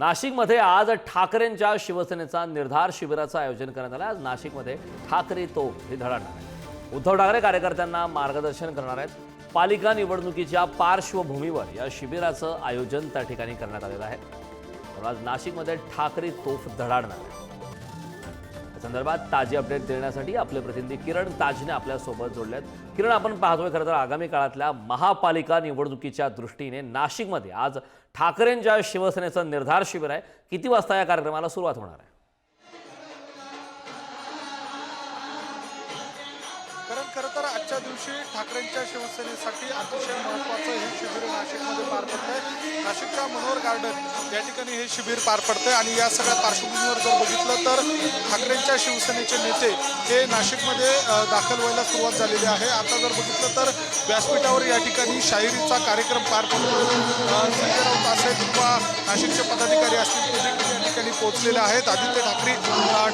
नाशिकमध्ये आज ठाकरेंच्या शिवसेनेचा निर्धार शिबिराचं आयोजन करण्यात आलं। आज नाशिकमध्ये ठाकरे तोफ हे धडकणार आहे। उद्धव ठाकरे कार्यकर्त्यांना मार्गदर्शन करणार आहेत। पालिका निवडणुकीच्या पार्श्वभूमीवर या शिबिराचं आयोजन त्या ठिकाणी करण्यात आलेलं आहे। तर आज नाशिकमध्ये ठाकरे तोफ धडाडणार आहे। या संदर्भात ताजी अपडेट देण्यासाठी आपले प्रतिनिधी किरण ताजने आपल्या सोबत जोडलेत। किरण, आपण पाहतोय खरं तर आगामी काळातल्या महापालिका निवडणुकीच्या दृष्टीने नाशिकमध्ये आज ठाकरेंच्या शिवसेनेचं निर्धार शिबिर आहे। किती वाजता या कार्यक्रमाला सुरुवात होणार आहे? खरं तर आजच्या दिवशी ठाकरेंच्या शिवसेनेसाठी अतिशय महत्त्वाचं हे शिबिर नाशिकमध्ये पार पडतंय। नाशिकच्या मनोहर गार्डन या ठिकाणी हे शिबिर पार पडतंय आणि या सगळ्या पार्श्वभूमीवर जर बघितलं तर ठाकरेंच्या शिवसेनेचे नेते हे नाशिकमध्ये दाखल व्हायला सुरुवात झालेली आहे। आता जर बघितलं तर व्यासपीठावर या ठिकाणी शाहिरीचा कार्यक्रम पार पडतो। संजय राऊत असेल किंवा नाशिकचे पदाधिकारी असतील ते देखील या ठिकाणी पोहोचलेले आहेत। आदित्य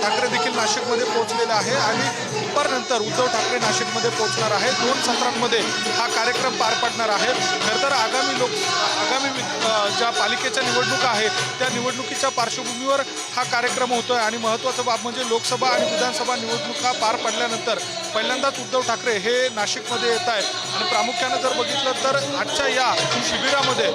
ठाकरे देखील नाशिकमध्ये पोहोचलेले आहे आणि दुपारनंतर उद्धव ठाकरे नाशिकमध्ये पोहोचणार आहे। 2 सत्रांमध्ये हा कार्यक्रम पार पडणार आहे। खरं तर आगामी ज्या पालिकेच्या निवडणुका आहेत त्या निवडणुकीच्या पार्श्वभूमीवर हा कार्यक्रम होतोय आणि महत्त्वाचं बाब म्हणजे लोकसभा आणि विधानसभा निवडणुका पार पडल्यानंतर पहिल्यांदाच उद्धव ठाकरे हे नाशिकमध्ये येत आहेत आणि प्रामुख्यानं जर बघितलं तर आजच्या या शिबिरामध्ये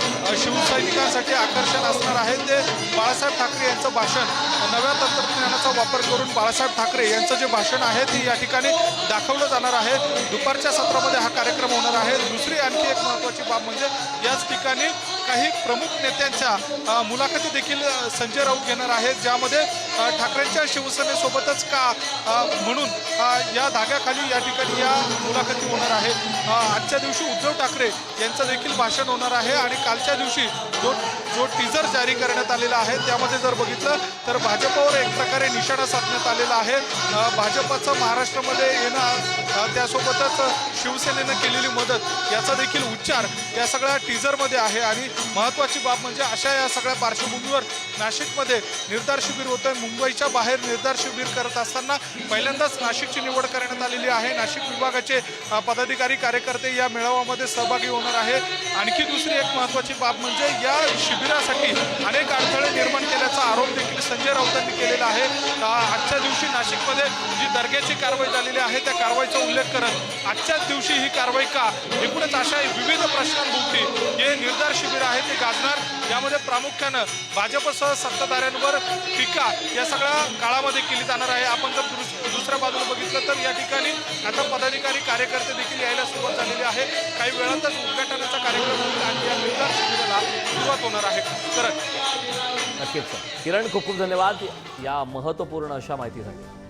शिवसैनिकांसाठी आकर्षण असणार आहे ते बाळासाहेब ठाकरे यांचं भाषण। नव्या तंत्रज्ञानाचा वापर करून बाळासाहेब ठाकरे यांचं जे भाषण आहे ते या ठिकाणी दाखवलं जाणार आहे। दुपारच्या सत्रामध्ये हा कार्यक्रम होणार आहे। दुसरी आणखी एक महत्त्वाची बाब म्हणजे याच ठिकाणी काही प्रमुख नेत्यांच्या मुलाखती देखील संजय राऊत घेणार आहेत, ज्यामध्ये ठाकरेंच्या शिवसेनेसोबतच का म्हणून या धाग्याखाली या ठिकाणी या मुलाखती होणार आहेत। आजच्या दिवशी उद्धव ठाकरे यांचं देखील भाषण होणार आहे आणि कालच्या दिवशी जो टीजर जारी करण्यात आलेला आहे त्यामध्ये जर बघितलं तर भाजपवर एक प्रकारे निशाणा साधण्यात आलेला आहे। भाजपचं महाराष्ट्रामध्ये येणं त्यासोबतच शिवसेनेनं केलेली मदत याचा देखील उच्चार या सगळ्या टीजरमध्ये आहे आणि महत्त्वाची बाब म्हणजे अशा या सगळ्या पार्श्वभूमीवर नाशिकमध्ये निर्धार शिबिर होतंय। मुंबईच्या बाहेर निर्धार शिबिर करत असताना पहिल्यांदाच नाशिकची निवड करण्यात आलेली आहे। नाशिक विभागाचे पदाधिकारी कार्यकर्ते या मेळाव्यामध्ये सहभागी होणार आहे। आणखी दुसरी एक महत्त्वाची बाब म्हणजे या शिबिरासाठी अनेक अडथळे निर्माण केल्याचा आरोप देखील संजय राऊतांनी केलेला आहे। आजच्या दिवशी नाशिकमध्ये जी दर्ग्याची कारवाई झालेली आहे त्या कारवाईचा उल्लेख करत आजच्याच दिवशी ही कारवाई का, एकूणच अशा विविध प्रश्नांभोवती हे निर्धार शिबिर आहे ते गाजणार। यामध्ये प्रामुख्यानं भाजपसह सत्ताधाऱ्यांवर टीका या सगळ्या काळामध्ये केली जाणार आहे। आपण जर दुसऱ्या बाजूला बघितलं तर या ठिकाणी आता पदाधिकारी कार्यकर्ते देखील यायला सुरुवात झालेली आहे। काही वेळातच उद्घाटनाचा कार्यक्रम होईल आणि या निर्धार शिबिराला सुरुवात होणार आहे। तर नक्कीच किरण, खूप खूप धन्यवाद या महत्त्वपूर्ण अशा माहितीसाठी।